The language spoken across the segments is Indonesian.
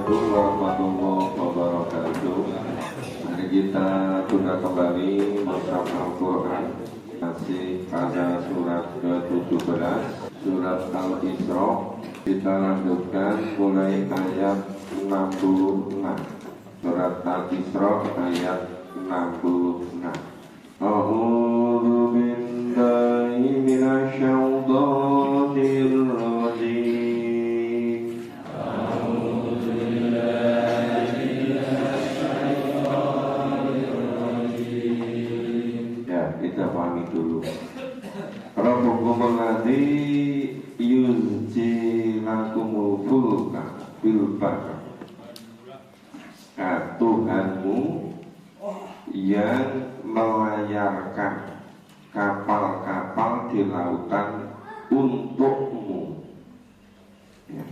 Assalamualaikum warahmatullahi wabarakatuh. Hari kita sudah kembali bersama Al-Quran, masih pada surat ke-17, surat Al-Isra. Kita lanjutkan mulai ayat 66. Surat Al-Isra ayat 66. A'udzu billahi minasyaitonir rajim. Kita pahami dulu. Rabbukum alladzi yuzji lakumul fulka bil bahr. Tuhanmu yang melayarkan kapal-kapal di lautan untukmu. Ya.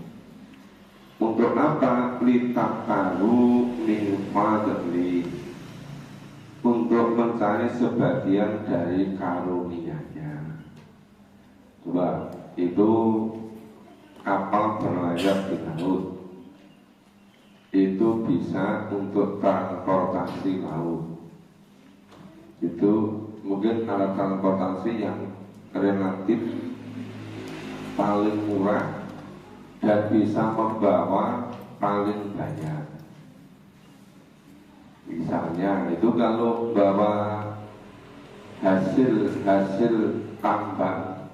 Untuk apa? Litaqalu min fadli, untuk mencari sebagian dari karunia-Nya. Coba, itu kapal berlayar di laut, itu bisa untuk transportasi laut. Itu mungkin alat transportasi yang relatif paling murah dan bisa membawa paling banyak. Misalnya itu kalau bawa hasil tambang,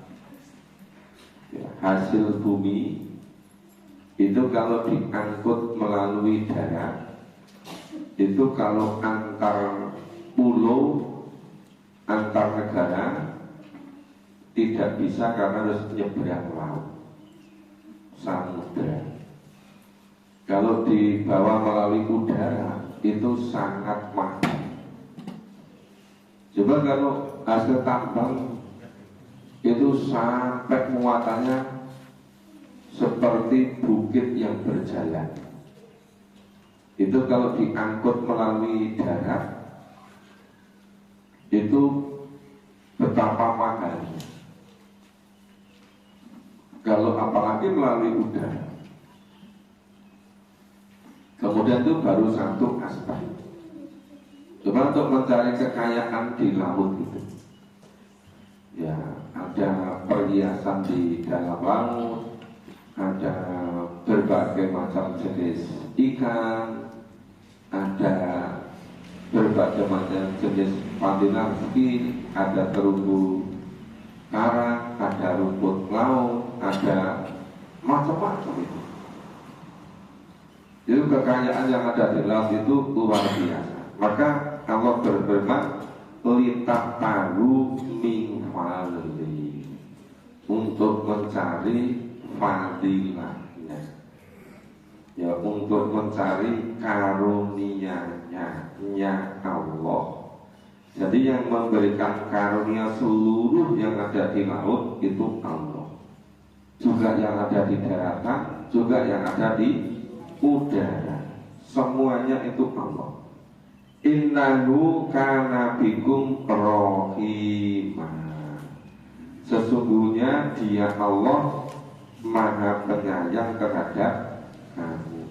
ya, hasil bumi, itu kalau diangkut melalui darat, itu kalau antar pulau, antar negara tidak bisa karena harus nyebrang laut, samudra. Kalau dibawa melalui udara itu sangat mahal. Coba kalau hasil tambang itu sampai muatannya seperti bukit yang berjalan, itu kalau diangkut melalui darat itu betapa mahalnya. Kalau apalagi melalui udara. Kemudian itu baru satu aspek. Coba untuk mencari kekayaan di laut itu, ya ada perhiasan di dalam laut, ada berbagai macam jenis ikan, ada berbagai macam jenis pantinangki, ada terumbu karang, ada rumput laut, ada macam-macam itu. Jadi kekayaan yang ada di laut itu luar biasa. Maka Allah berfirman, litaqalu min fadli, untuk mencari fadilahnya, ya, untuk mencari karunia-Nya, nya Allah. Jadi yang memberikan karunia seluruh yang ada di laut itu Allah, juga yang ada di daratan, juga yang ada di udara, semuanya itu Allah. Innahu kana bikum rahimah, sesungguhnya Dia Allah Maha Penyayang terhadap kamu.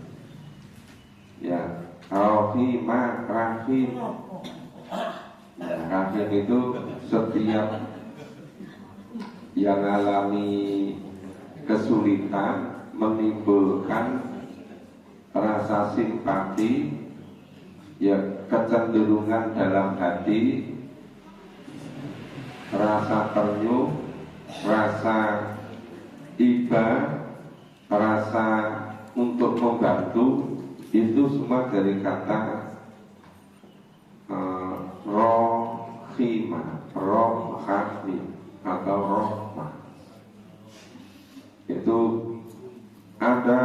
Ya, rahimah, rahim. Ya, rahim itu setiap yang alami kesulitan menimbulkan rasa simpati, ya, kecenderungan dalam hati, rasa terenyuh, rasa iba, rasa untuk membantu, itu semua dari kata rohimah, rohhafim atau rohmah. Itu ada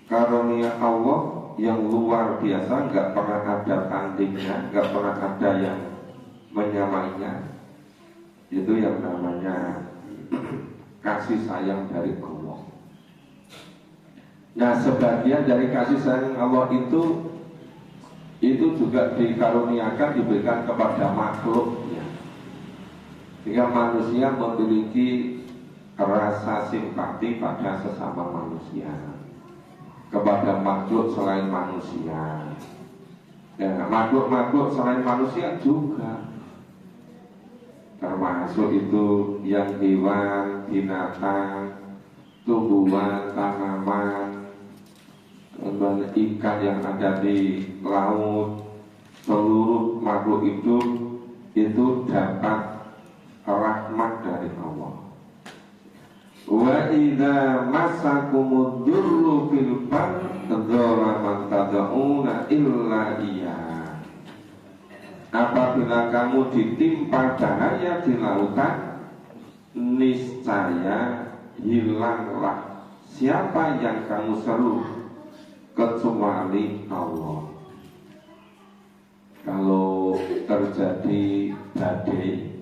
karunia Allah yang luar biasa, nggak pernah ada tandingnya, nggak pernah ada yang menyamainya. Itu yang namanya kasih sayang dari Allah. Nah, sebagian dari kasih sayang Allah itu juga dikaruniakan, diberikan kepada makhluknya, sehingga manusia memiliki rasa simpati pada sesama manusia. kepada makhluk selain manusia. Ya, makhluk-makhluk selain manusia juga, termasuk itu yang hewan, binatang, tumbuhan, tanaman, ikan yang ada di laut, seluruh makhluk hidup itu dapat rahmat dari Allah. Wa idza massakumud durru fil bahri dzalla man tad'una illa iya. Apabila kamu ditimpa bahaya di lautan, niscaya hilanglah siapa yang kamu seru kecuali Allah. Kalau terjadi badai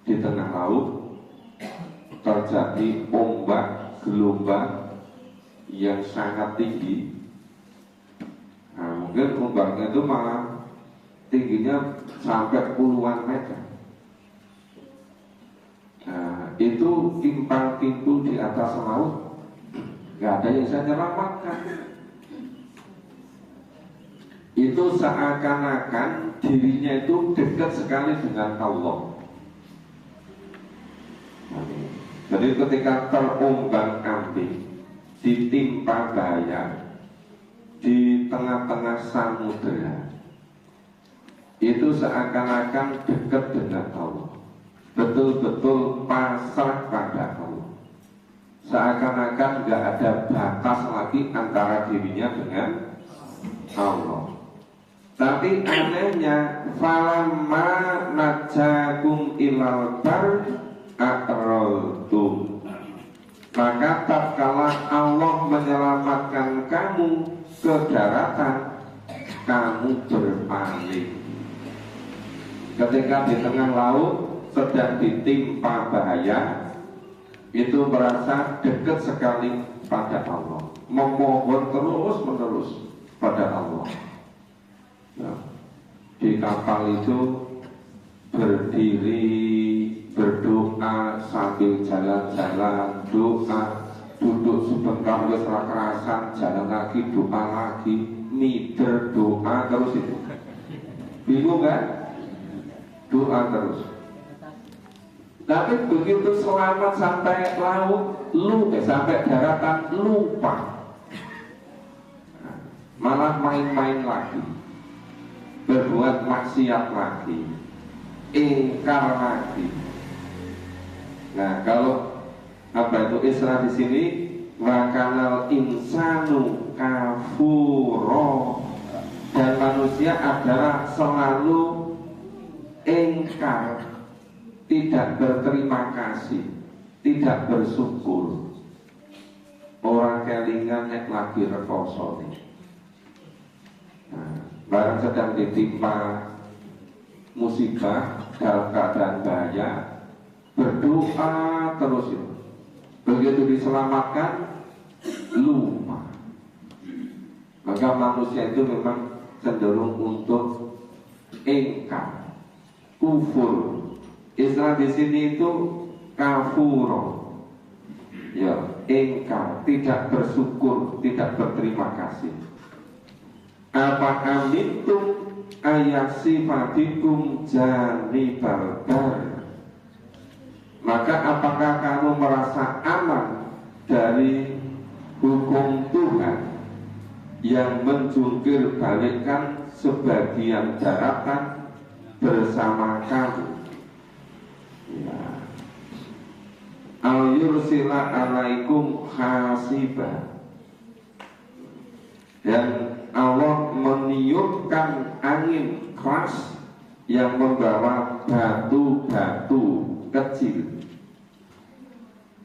di tengah laut, terjadi ombak gelombang yang sangat tinggi, nah, mungkin ombaknya itu malah tingginya sampai puluhan meter. Nah, itu timpang pintu di atas laut, nggak ada yang bisa menyelamatkan. Itu seakan-akan dirinya itu dekat sekali dengan Allah. Jadi ketika terombang-ambing, ditimpa bahaya di tengah-tengah samudera, itu seakan-akan dekat dengan Allah, betul-betul pasrah pada Allah, seakan-akan gak ada batas lagi antara dirinya dengan Allah. Tapi anehnya, falamma najakum ilal bar a'raltum, maka tatkala Allah menyelamatkan kamu ke daratan, kamu berpaling. Ketika di tengah laut sedang ditimpa bahaya, itu merasa dekat sekali pada Allah, memohon terus menerus pada Allah. Nah, di kapal itu berdiri berdoa sambil jalan-jalan, doa, duduk sebentar wis kerasan, jalan lagi, doa lagi, mider doa terus itu. Bingung kan? Doa terus. Tapi begitu selamat sampai laut, sampai daratan lupa. Malah main-main lagi, berbuat maksiat lagi, ingkar lagi. Nah, kalau apa itu Isra di sini, wakanal insanu kafuro, dan manusia adalah selalu ingkar, tidak berterima kasih, tidak bersyukur. Orang kelingan nek lagi rekoso nih. Nah, barang sedang ditimpa musibah dalam keadaan bahaya, berdoa terus itu. Begitu diselamatkan, lupa. Maka manusia itu memang cenderung untuk ingkar, kufur. Isra di sini itu kafuro, ya, ingkar, tidak bersyukur, tidak berterima kasih. Apa amintum ayasifatikum janibal bar, maka apakah kamu merasa aman dari hukum Tuhan yang menjungkir balikkan sebagian daratan bersama kamu? Ya. Al-yursila alaikum hasiba, dan Allah meniupkan angin keras yang membawa batu-batu kecil.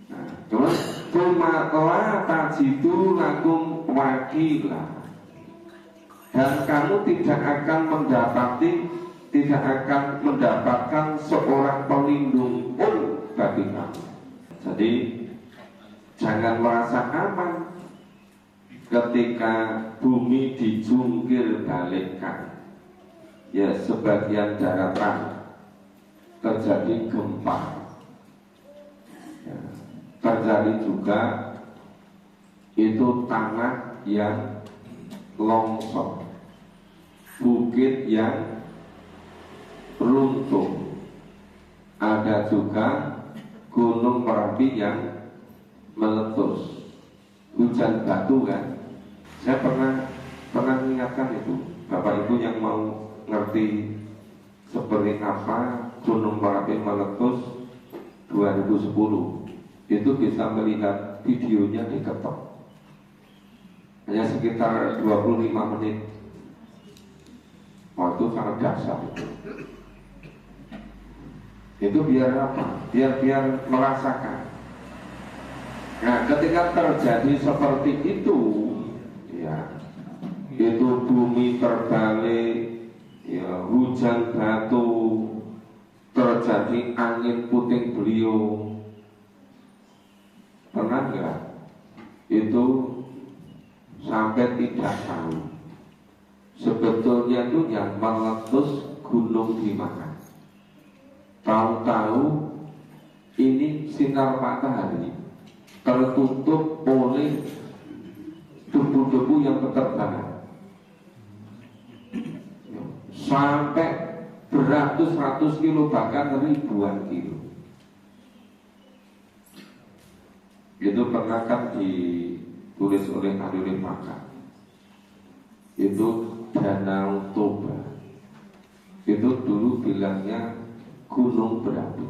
Nah, terus la tajidu lakum wakila, dan kamu tidak akan mendapatkan seorang pelindung pun bagi kamu. Jadi jangan merasa aman ketika bumi dijungkir balikkan, ya, sebagian daratan terjadi gempa, ya, terjadi juga itu tanah yang longsor, bukit yang runtuh, ada juga gunung Merapi yang meletus, hujan batu kan. Saya pernah mengingatkan itu Bapak Ibu yang mau ngerti seperti apa gunung Merapi meletus 2010, itu bisa melihat videonya di Ketok, hanya sekitar 25 menit. Waktu sangat dahsyat itu biar apa? Biar merasakan. Nah, ketika terjadi seperti itu, ya, itu bumi terbalik, ya, hujan batu, terjadi angin puting beliung. Pernah nggak itu sampai tidak tahu sebetulnya itu yang meletus gunung di mana? Tahu-tahu ini sinar matahari tertutup oleh debu-debu yang berterbangan sampai beratus-ratus kilo, bahkan ribuan kilo. Itu pernah kan ditulis oleh Khalil Maka. Itu Danau Toba. Itu dulu bilangnya gunung berapi.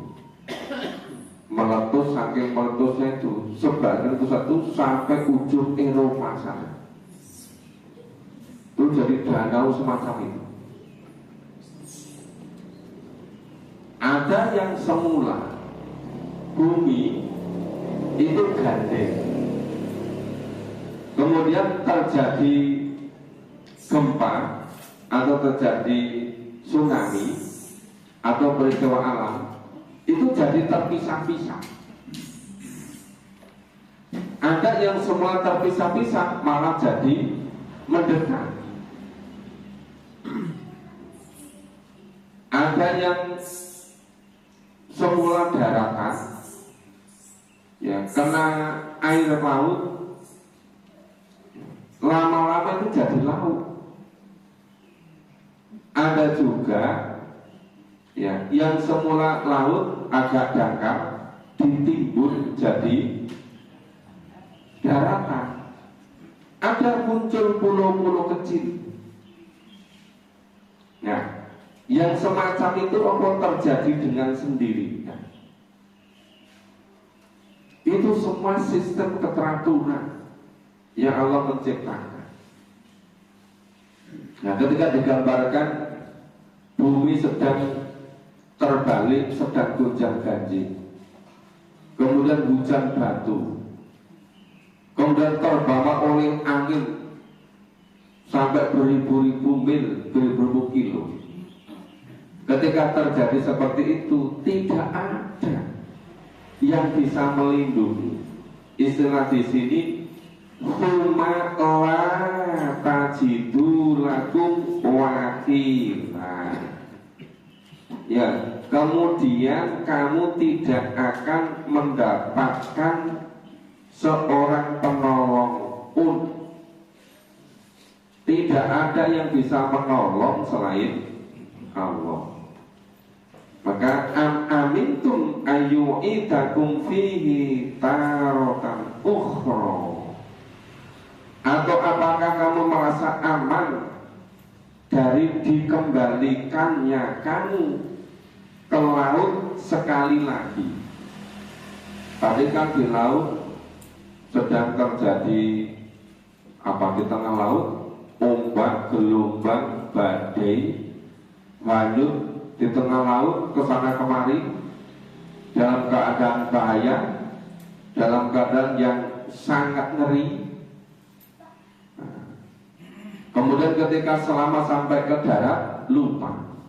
Meletus, saking meletusnya itu sebagian itu satu sampai ujung Eropa sana. Itu jadi danau semacam itu. Ada yang semula bumi itu gandeng, kemudian terjadi gempa atau terjadi tsunami atau peristiwa alam, itu jadi terpisah-pisah. Ada yang semula terpisah-pisah malah jadi mendekat. Ada yang semula daratan, ya, kena air laut, lama-lama itu jadi laut. Ada juga, ya, yang semula laut agak dangkal ditimbun jadi daratan. Ada muncul pulau-pulau kecil. Nah, yang semacam itu apa terjadi dengan sendirinya? Itu semua sistem keteraturan yang Allah menciptakan. Nah, ketika digambarkan bumi sedang terbalik, sedang gonjang ganjing, kemudian hujan batu, kemudian terbawa oleh angin sampai beribu-ribu mil, beribu-ribu kilo. Ketika terjadi seperti itu, tidak ada yang bisa melindungi. Istilah di sini, huma la tajidu lakum wakila. Ya, kemudian kamu tidak akan mendapatkan seorang penolong pun. Tidak ada yang bisa menolong selain Allah. Maka amintum ayyu'idakum fihi taratan ukhra. Atau apakah kamu merasa aman dari dikembalikannya kamu ke laut sekali lagi? Tadi kan di laut sedang terjadi apa di tengah laut? Ombak, gelombang, badai, hanyut di tengah laut kesana kemari dalam keadaan bahaya, dalam keadaan yang sangat ngeri. Kemudian ketika selama sampai ke darat lupa.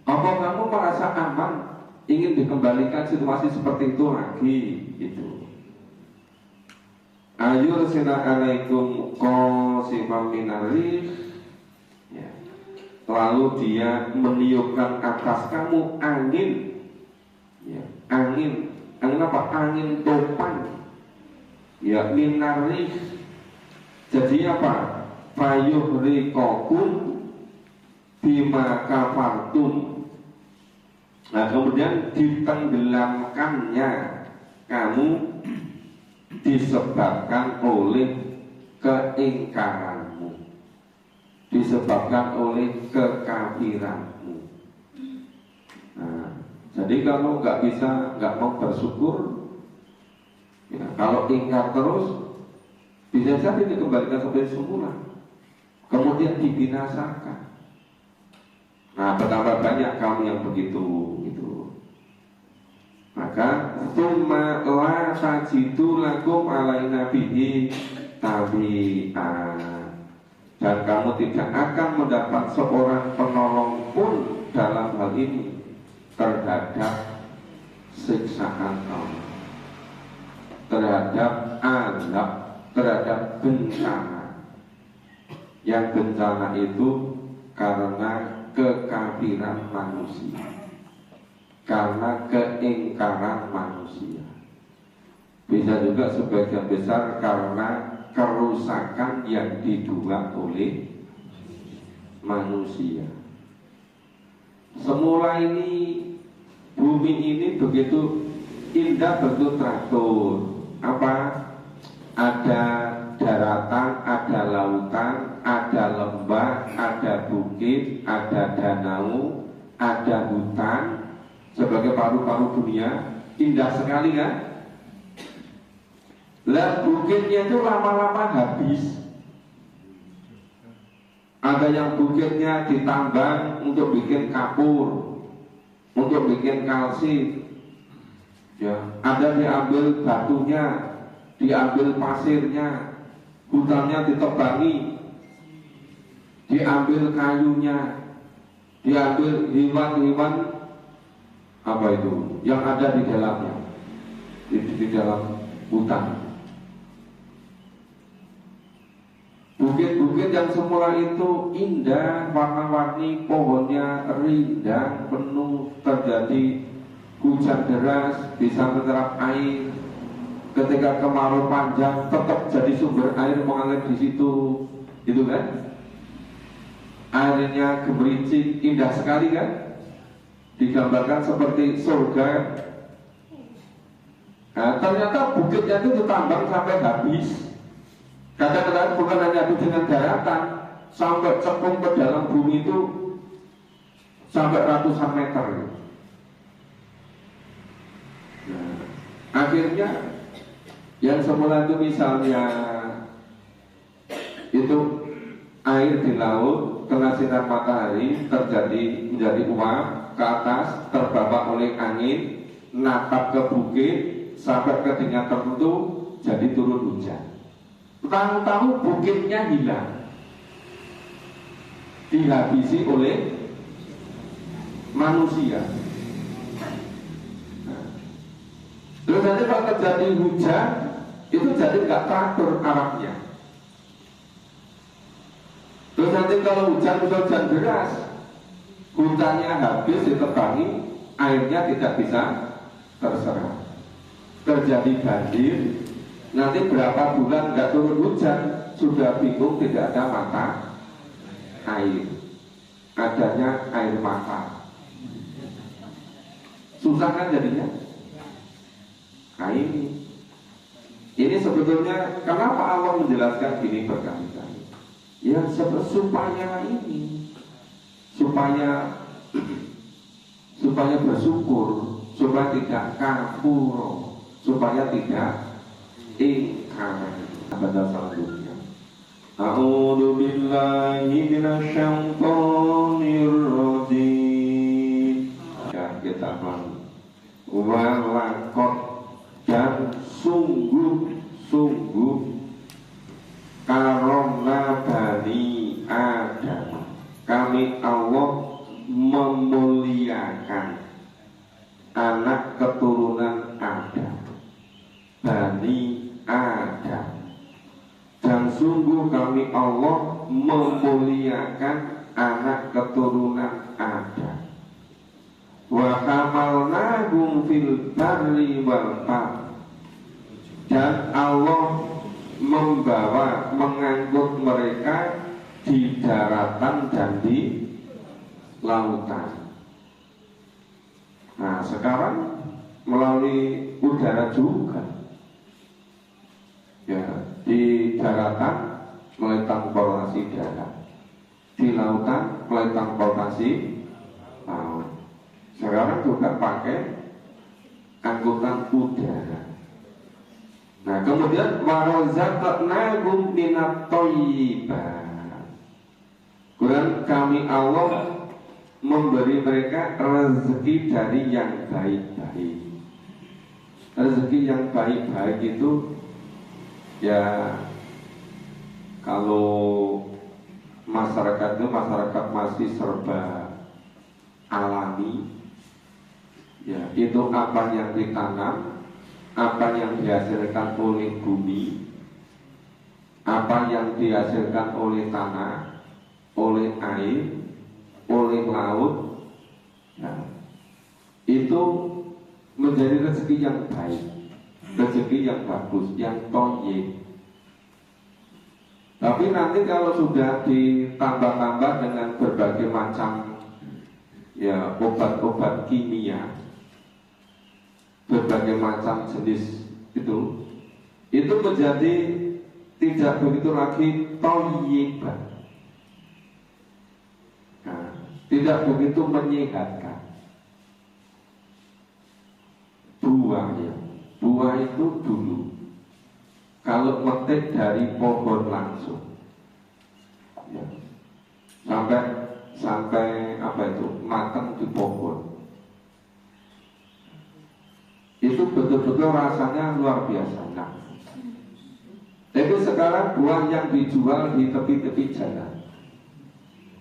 Apa kamu merasa aman ingin dikembalikan situasi seperti itu lagi? Gitu. Ayursina alaikum qasifam minarih. Ya. Lalu dia meniupkan atas kamu angin, ya, angin apa? Angin topan, ya, minarih, Jadi apa? Fayuhrikokum bima kafartum. Nah kemudian ditenggelamkannya kamu disebabkan oleh keingkaranmu, disebabkan oleh kekafiranmu. Nah, jadi kalau nggak mau bersyukur, ya, kalau ingkar terus, bisa jadi dikembalikan seperti semula, kemudian dibinasakan. Nah, betapa banyak kamu yang begitu gitu. Maka summa la tajidu lakum alaina bihi tabi'an, dan kamu tidak akan mendapat seorang penolong pun dalam hal ini terhadap siksaan Allah, terhadap azab, terhadap bencana. Yang bencana itu karena kekafiran manusia, karena keingkaran manusia. Bisa juga sebagian besar karena kerusakan yang dibuat oleh manusia. Semula ini bumi ini begitu indah, begitu teratur. Apa? Ada daratan, ada lautan, ada lembah, ada bukit, ada danau, ada hutan sebagai paru-paru dunia. Indah sekali kan? Lah bukitnya itu lama-lama habis. Ada yang bukitnya ditambang untuk bikin kapur, untuk bikin kalsit, ya. Ada diambil batunya, diambil pasirnya, hutannya ditebangi, diambil kayunya, diambil hewan-hewan apa itu yang ada di dalamnya, di dalam hutan. Bukit-bukit yang semula itu indah, warna-warni, pohonnya rindang, penuh, terjadi hujan deras, bisa menyerap air. Ketika kemarau panjang, tetap jadi sumber air mengalir di situ, gitu kan? Airnya gemericik, indah sekali kan? Digambarkan seperti surga. Nah, ternyata bukitnya itu ditambang sampai habis. Kadang-kadang bukan hanya itu dengan daratan, sampai cekung ke dalam bumi itu sampai ratusan meter. Nah, akhirnya yang semula itu misalnya itu air di laut kena sinar matahari, terjadi menjadi uap ke atas, terbawa oleh angin, natap ke bukit sampai ke tingkat tertentu, jadi turun hujan. Tahu-tahu bukitnya hilang, dihabisi oleh manusia. Nah, terus nanti kalau terjadi hujan, itu jadi nggak teratur arahnya. Terus nanti kalau hujan deras, hutannya habis ditebangi, airnya tidak bisa terserap, terjadi banjir. Nanti berapa bulan nggak turun hujan, sudah bingung, tidak ada mata air, adanya air mata. Susah kan jadinya? Nah ini sebetulnya kenapa Allah menjelaskan gini berkali-kali? Ya supaya ini, supaya bersyukur, supaya tidak kafur, supaya tidak ingkar pada selanjutnya. A'udzu billahi minasyaitonir rajim. Ya kita paham. Walaqad, dan sungguh karomna bani Adam, kami Allah memuliakan anak keturunan Adam, Bani Adam. Dan sungguh kami Allah memuliakan anak keturunan Adam. Wa hamalnahum fil barri wal bahr, dan Allah mengangkut mereka di daratan dan di lautan. Nah sekarang melalui udara juga, ya, di daratan melalui transportasi darat, di lautan melalui transportasi laut. Sekarang juga pakai angkutan udara. Nah kemudian warazaqnahum minat thayyibat. Kemudian kami Allah memberi mereka rezeki dari yang baik-baik. Rezeki yang baik-baik itu ya, kalau masyarakat itu masyarakat masih serba alami, ya itu apa yang ditanam, apa yang dihasilkan oleh bumi, apa yang dihasilkan oleh tanah, oleh air, oleh laut, ya, itu menjadi rezeki yang baik, rezeki yang bagus, yang thayyib. Tapi nanti kalau sudah ditambah-tambah dengan berbagai macam ya obat-obat kimia, berbagai macam jenis itu menjadi tidak begitu lagi thayyiban, nah, tidak begitu menyehatkan. Buah itu dulu kalau metik dari pohon langsung, ya, sampai apa itu matang di pohon, itu betul-betul rasanya luar biasa. Nah, tapi sekarang buah yang dijual di tepi-tepi jalan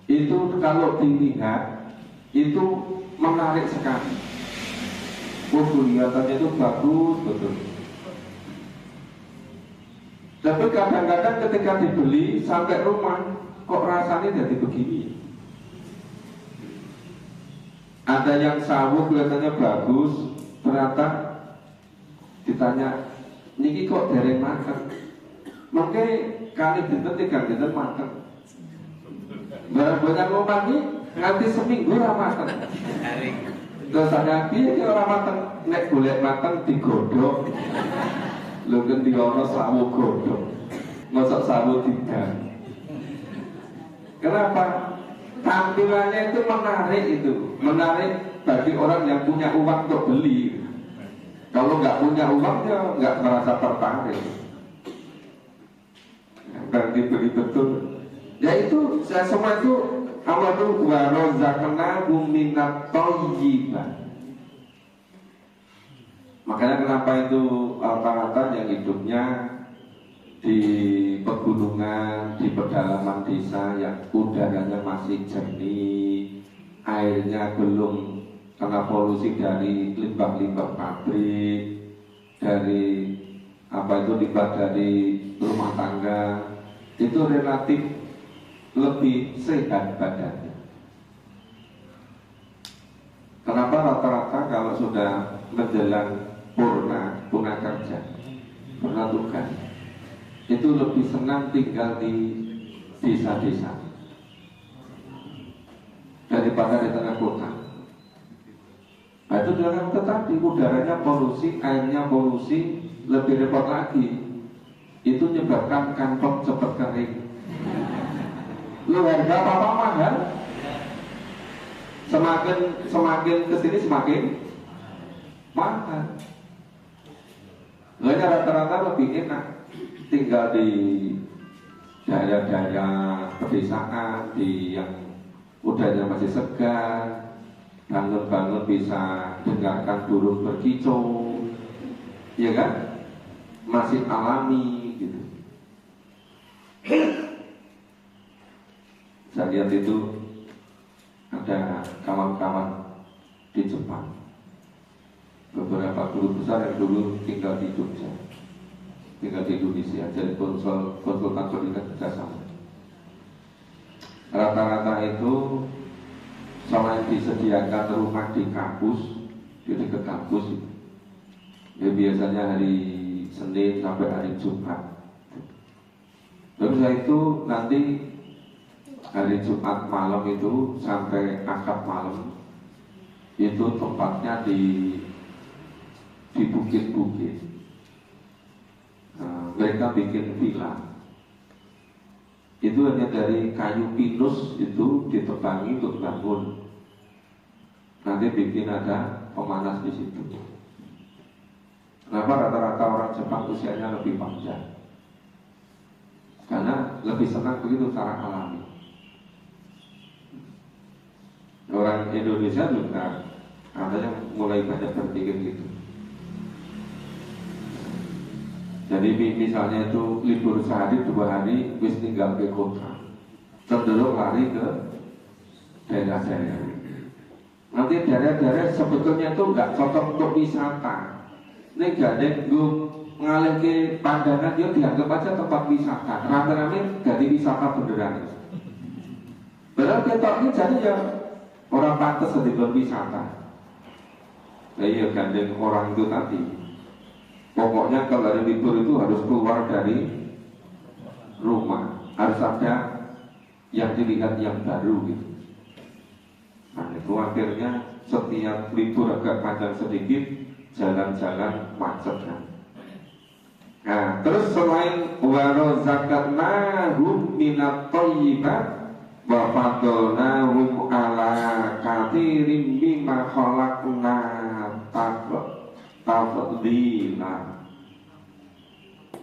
itu kalau dilihat itu menarik sekali. Kelihatannya itu bagus betul. Tapi kadang-kadang ketika dibeli sampai rumah kok rasanya jadi begini. Ada yang sawo kelihatannya bagus, ternyata ditanya, niki kok dereng mateng. Mungkin kali dinten 3 dinten mateng. Banyak ngomong ini nganti seminggu ora mateng. Terus tanya piye ki ora mateng, nek golek mateng digodhog. Lho ngendi ana sawo godhog. Mosok sawo didang. Kenapa? Tampilannya itu menarik bagi orang yang punya uang untuk beli. Kalau nggak punya uang dia nggak merasa tertarik. Berarti beli betul. Ya itu saya semua itu Allah itu warazaqnahum minat thayyibat. Makanya kenapa itu rata-rata yang hidupnya di pegunungan, di pedalaman desa yang udaranya masih jernih, airnya belum kena polusi dari limbah-limbah pabrik, dari limbah dari rumah tangga, itu relatif lebih sehat badannya. Kenapa rata-rata kalau sudah menjelang purna kerja, purna tugas, itu lebih senang tinggal di desa-desa daripada di tengah kota. Nah, itu dengan tetapi udaranya polusi, airnya polusi, lebih repot lagi. Itu menyebabkan kantong cepat kering. Lu harga apa mahal, semakin kesini semakin mahal. Lainnya rata-rata lebih enak tinggal di daerah-daerah pedesaan, di yang udaranya masih segar, bangun-bangun bisa dengarkan burung berkicau, ya kan, masih alami gitu. Saya lihat itu ada kawan-kawan di Jepang, beberapa guru besar yang dulu tinggal di Jogja, tinggal di Indonesia, jadi konsultan pendidikan kerjasama. Rata-rata itu selain disediakan rumah di kampus, di dekat kampus, ya biasanya hari Senin sampai hari Jumat Terus setelah itu nanti hari Jumat malam itu sampai Ahad malam itu tempatnya di bukit-bukit. Mereka bikin villa. Itu hanya dari kayu pinus itu ditebangi untuk bangun. Nanti bikin ada pemanas di situ. Kenapa rata-rata orang Jepang usianya lebih panjang? Karena lebih senang begitu secara alami. Orang Indonesia juga ada yang mulai banyak berpikir gitu. Jadi misalnya itu libur sehari 2 hari, wis tinggal ke kota, cenderung lari ke daerah-daerah. Nanti daerah-daerah sebetulnya itu nggak cocok untuk wisata. Ini gak ada mengalih ke pandangan, dia dianggap aja tempat wisata. Rame-rame jadi wisata beneran. Padahal kita ini jadi ya orang pantas jadi berwisata. Nah iya gandeng orang itu tadi. Pokoknya kalau hari libur itu harus keluar dari rumah, harus ada yang dilihat yang baru gitu. Nah itu akhirnya setiap libur agak panjang sedikit, jalan-jalan macet kan. Nah terus selain warozakatnahum minat thayyibat wa fadolnahum ala katsirin mimma khalaqna tafdila.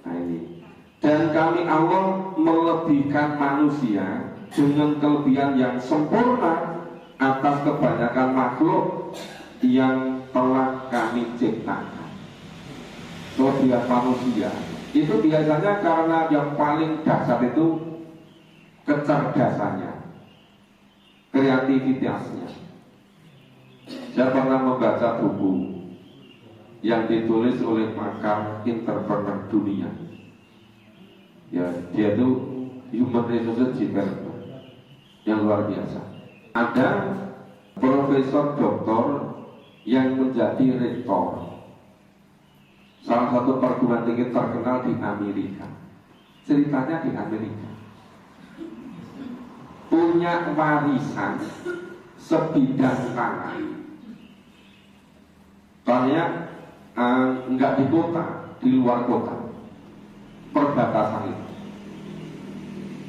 Nah ini. Dan kami Allah melebihkan manusia dengan kelebihan yang sempurna atas kebanyakan makhluk yang telah kami ciptakan. Kelebihan manusia itu biasanya karena yang paling dasar itu kecerdasannya, kreativitasnya. Saya pernah membaca buku yang ditulis oleh pakar entrepreneur dunia. Ya, dia itu human resources development yang luar biasa. Ada profesor doktor yang menjadi rektor salah satu perguruan tinggi terkenal di Amerika. Ceritanya di Amerika punya warisan sebidang tanah. Tanahnya enggak di kota, di luar kota, perbatasan itu.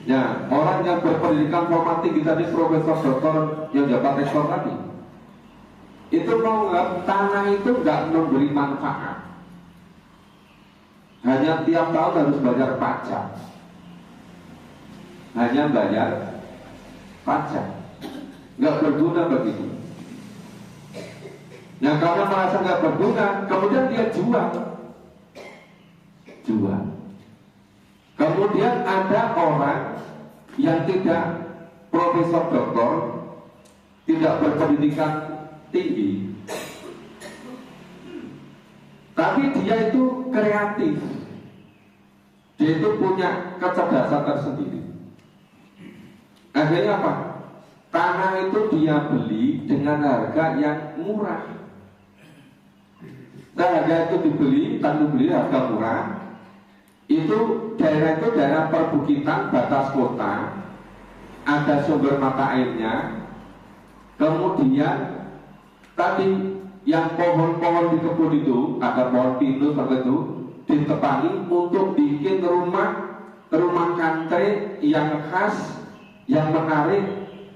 Ya, orang yang berpendidikan formal tinggi tadi, profesor doktor yang jabat rektor tadi, itu menganggap tanah itu enggak memberi manfaat. Hanya tiap tahun harus bayar pajak. Hanya bayar pajak, enggak berguna begitu. Nah karena merasa nggak berguna, kemudian dia jual. Kemudian ada orang yang tidak profesor doktor, tidak berpendidikan tinggi, tapi dia itu kreatif. Dia itu punya kecerdasan tersendiri. Akhirnya apa? Tanah itu dia beli dengan harga yang murah. Harga itu dibeli, tanah beli harga murah. Itu daerah perbukitan batas kota, ada sumber mata airnya. Kemudian tadi yang pohon-pohon di kebun itu, ada pohon pinus seperti itu, ditepangi untuk bikin rumah kantre yang khas, yang menarik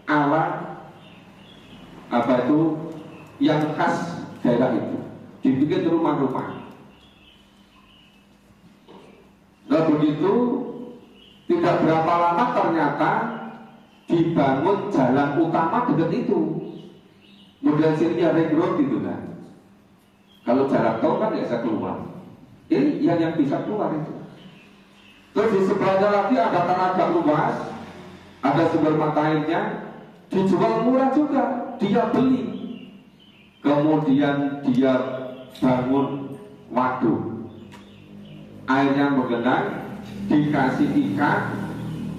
ala apa itu, yang khas daerah itu. Dibikin rumah-rumah. Nah begitu tidak berapa lama ternyata dibangun jalan utama dekat itu. Model sininya ring road gitu kan. Kalau jalan tol kan nggak bisa keluar. Ini yang bisa keluar itu. Terus di sebelahnya lagi ada tanah agak luas, ada sumber mata airnya, dijual murah juga, dia beli. Kemudian dia bangun waduk, airnya menggenang, dikasih ikan,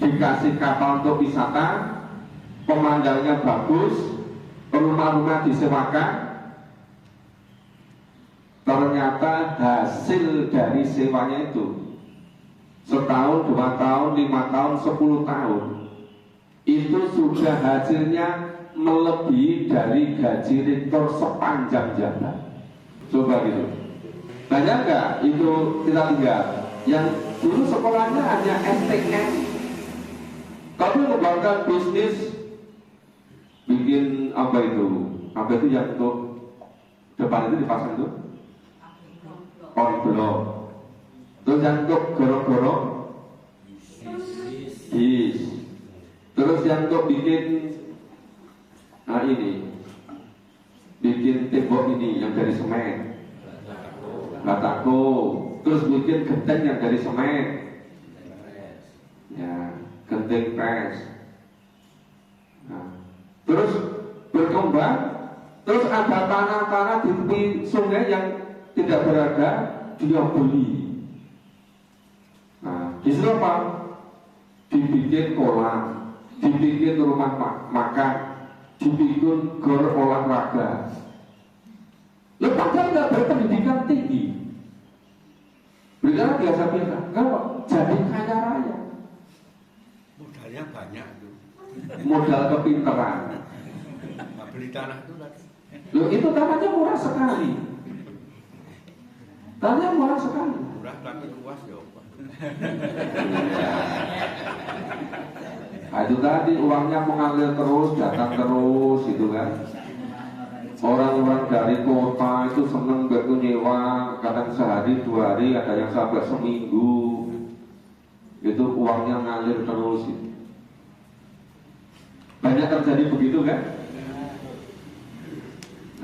dikasih kapal untuk wisata, pemandangannya bagus, rumah-rumah disewakan. Ternyata hasil dari sewanya itu setahun, 2 tahun, 5 tahun, 10 tahun, itu sudah hasilnya melebihi dari gaji rektor sepanjang jabat. Coba gitu. Banyak nggak itu kita lihat yang dulu sekolahnya hanya STM, tapi mengembangkan bisnis, bikin apa itu yang untuk depan itu dipasang itu on-block, terus yang untuk gorok-gorok bis, terus yang untuk bikin bikin tembok ini yang dari semen, batako, terus bikin genteng yang dari semen, ya genteng pres. Nah, terus berkembang, terus ada tanah-tanah di tepi sungai yang tidak berada, dia beli. Nah, di situ apa? Dibikin kolam, dibikin rumah makan, dibikin gor olahraga. Padahal nggak berpendidikan tinggi, berikan biasa-biasa, nggak jadi kaya raya. Modalnya banyak tuh. Modal kepintaran. Nggak beli tanah itu tadi. Loh, itu tanahnya murah sekali. Tanahnya murah sekali. Murah tapi luas ya. Nah, itu tadi uangnya mengalir terus, datang terus, gitu kan. Orang-orang dari kota itu seneng nyewa, kadang sehari 2 hari, ada yang sampai seminggu. Itu uangnya ngalir terus. Banyak terjadi begitu kan?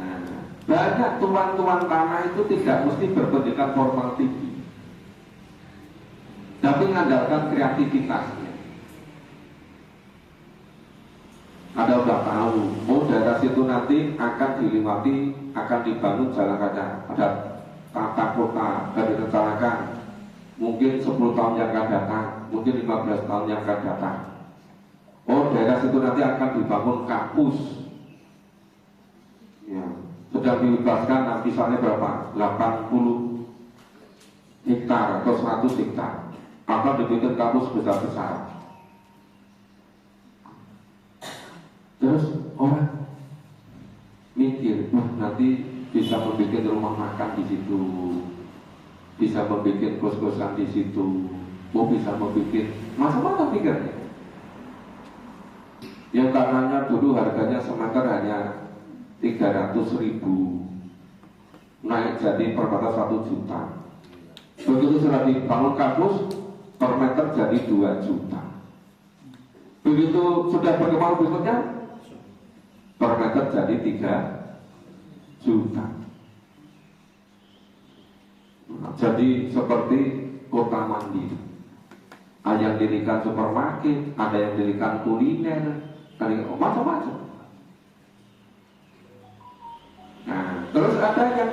Nah, banyak tuan-tuan tanah itu tidak mesti berpendidikan formal tinggi, tapi mengandalkan kreativitasnya. Ada udah tahu, daerah situ nanti akan dilewati, akan dibangun jalan kaki, ada tata kota, akan direncanakan. Mungkin 10 tahun yang akan datang, mungkin 15 tahun yang akan datang. Daerah situ nanti akan dibangun kampus. Ya, sudah dibebaskan, misalnya berapa? 80 hektar atau 100 hektar. Akan dibikin kampus besar-besar. Terus orang mikir, nanti bisa membuat rumah makan di situ, bisa membuat kos-kosan di situ, bisa membuat macam-macam pikirnya. Yang tanahnya dulu harganya semeter hanya 300.000, naik jadi per meter 1 juta. Begitu sudah dibangun kampus, per meter jadi 2 juta. Begitu sudah berkembang berikutnya, per meter jadi 3 juta. Jadi seperti kota mandiri. Ada yang dirikan supermarket, ada yang dirikan kuliner, macam-macam. Nah, terus ada yang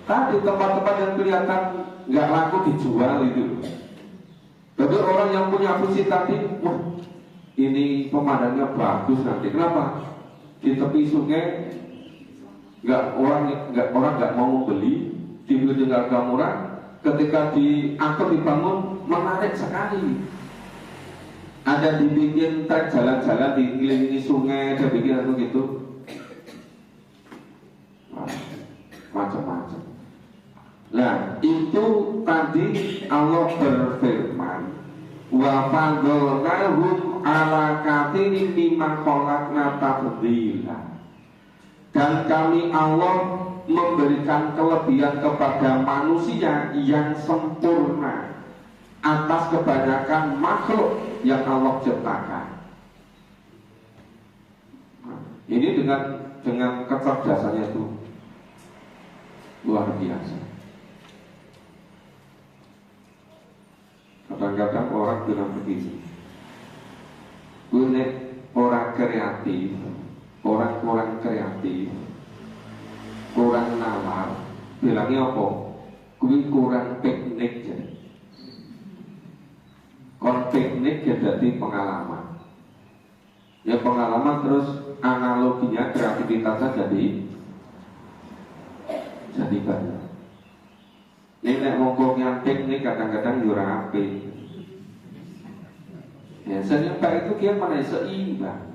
tadi tempat-tempat yang kelihatan nggak laku dijual itu. Tapi orang yang punya visi tadi, ini pemandangannya bagus nanti. Kenapa? Di tepi sungai orang nggak mau beli, dibeli dengan harga murah. Ketika diatur dibangun menarik sekali. Ada dibikin trek jalan-jalan dikelilingi sungai, ada bikin apa gitu, macam-macam. Nah, itu tadi Allah berfirman, wa fadolnahum ala katsirin mimman khalaqna tafdila. Dan kami Allah memberikan kelebihan kepada manusia yang sempurna atas kebanyakan makhluk yang Allah ciptakan. Ini dengan kecerdasannya itu luar biasa. Kadang-kadang orang bilang begini, gue orang kreatif, orang kreatif, kurang nalar, bilangnya apa? Gue kurang piknik jadi. Kon piknik ya jadi pengalaman. Ya pengalaman terus analoginya kreativitasnya jadi banyak. Ini nek mongko nyantik ini kadang-kadang yo ora apik. Ya, seimbang itu kian mana seimbang.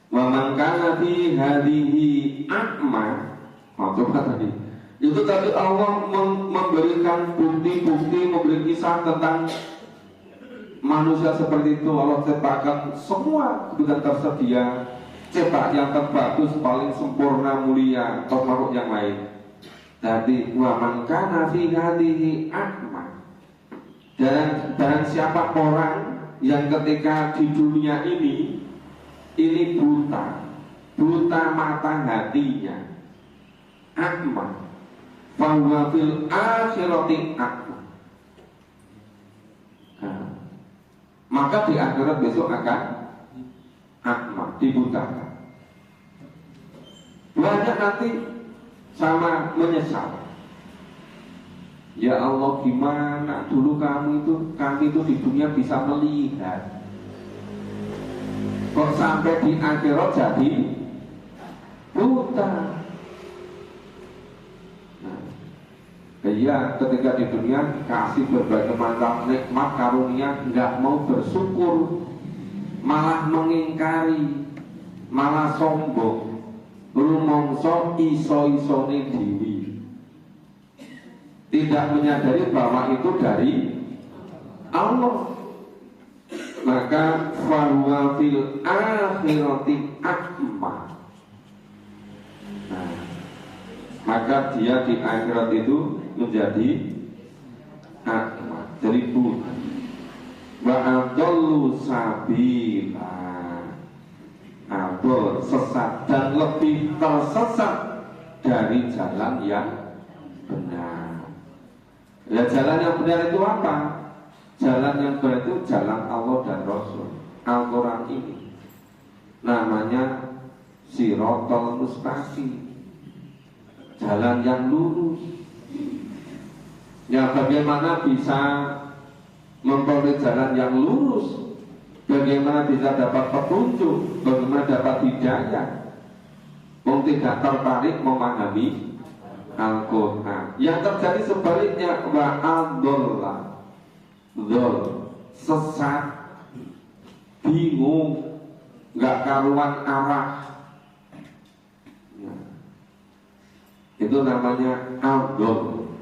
Wa man kana fi hadhihi a'ma. Coba tadi. Itu tadi Allah memberikan bukti-bukti, memberi kisah tentang manusia seperti itu. Allah ciptakan semua kebutuhan tersedia, cetak yang terbagus, paling sempurna, mulia, atau makhluk yang lain. Jadi wa man kana fi hadhihi a'ma. Dan siapa orang yang ketika di dunia ini buta mata hatinya, akma, fahuwa fil akhirati akma. Maka di akhirat besok akan akma, dibutakan. Banyak nanti sama menyesal. Ya Allah, gimana dulu kami itu di dunia bisa melihat, kok sampai di akhirat jadi buta. Iya, ketika di dunia kasih berbagai macam nikmat karunia, nggak mau bersyukur, malah mengingkari, malah sombong, rumongso iso-isone dewi, tidak menyadari bahwa itu dari Allah. Maka fahuwa fil akhirati akma. Maka dia di akhirat itu menjadi akma, jadi buta. Wa adallu sabila, adol sesat dan lebih tersesat dari jalan yang benar. Ya, jalan yang benar itu apa? Jalan yang benar itu jalan Allah dan Rasul. Al-Quran ini namanya Sirotol Mustaqim, jalan yang lurus. Ya, bagaimana bisa memperoleh jalan yang lurus? Bagaimana bisa dapat petunjuk? Bagaimana dapat hidayah? Tidak tertarik memahami Al-Quran. Yang terjadi sebaliknya, wa'adullah, sesat, bingung, nggak karuan arah. Ya. Itu namanya adol,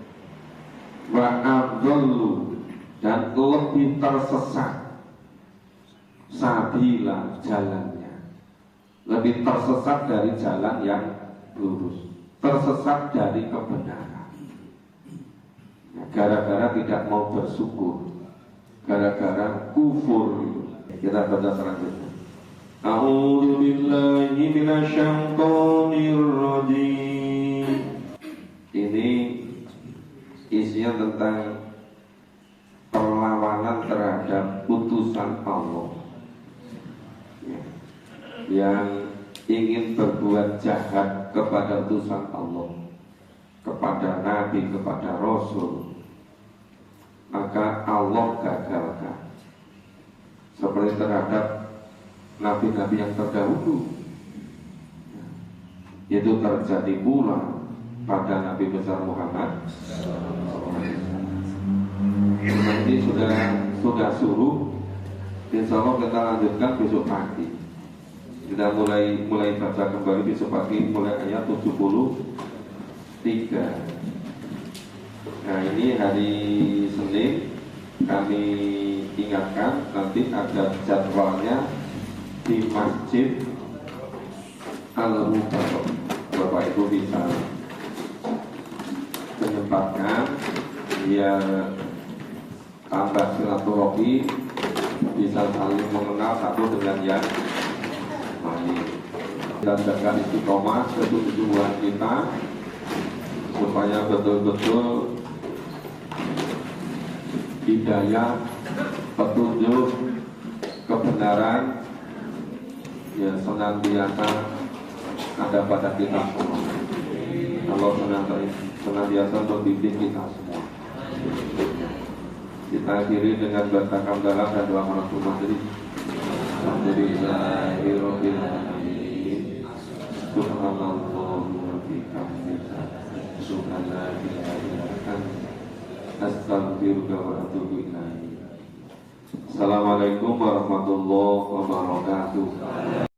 wa'adullu, dan lebih tersesat, sabila, jalannya, lebih tersesat dari jalan yang lurus, tersesat dari kebenaran. Gara-gara tidak mau bersyukur, gara-gara kufur. Kita baca selanjutnya. A'udzu billahi minasyaitonir rajim. Ini isinya tentang perlawanan terhadap putusan Allah, yang ingin berbuat jahat kepada utusan Allah, kepada Nabi, kepada Rasul, maka Allah gagalkan. Seperti terhadap Nabi-Nabi yang terdahulu, itu terjadi pula pada Nabi besar Muhammad. Nanti sudah suruh, insya Allah kita lanjutkan besok pagi. Kita mulai baca kembali besok pagi, mulai ayat 73. Nah, ini hari Senin. Kami ingatkan nanti ada jadwalnya di Masjid Al-Mubarak. Bapak Ibu bisa menyempatkan biar tambah silaturahmi, bisa saling mengenal satu dengan yang lain. Dan jaga istiqomah ketujuan kita supaya betul-betul hidayah, petunjuk, kebenaran ya senantiasa ada pada kita semua. Allah senantiasa membimbing kita semua. Kita akhiri dengan baca hamdalah dan doa Rasul Madri. Alhamdulillahirobbilalamin. Subhanallah wa bihamdihi. asyhadu an la ilaha illa anta astaghfiruka wa atubu ilaik. Assalamualaikum warahmatullahi wabarakatuh.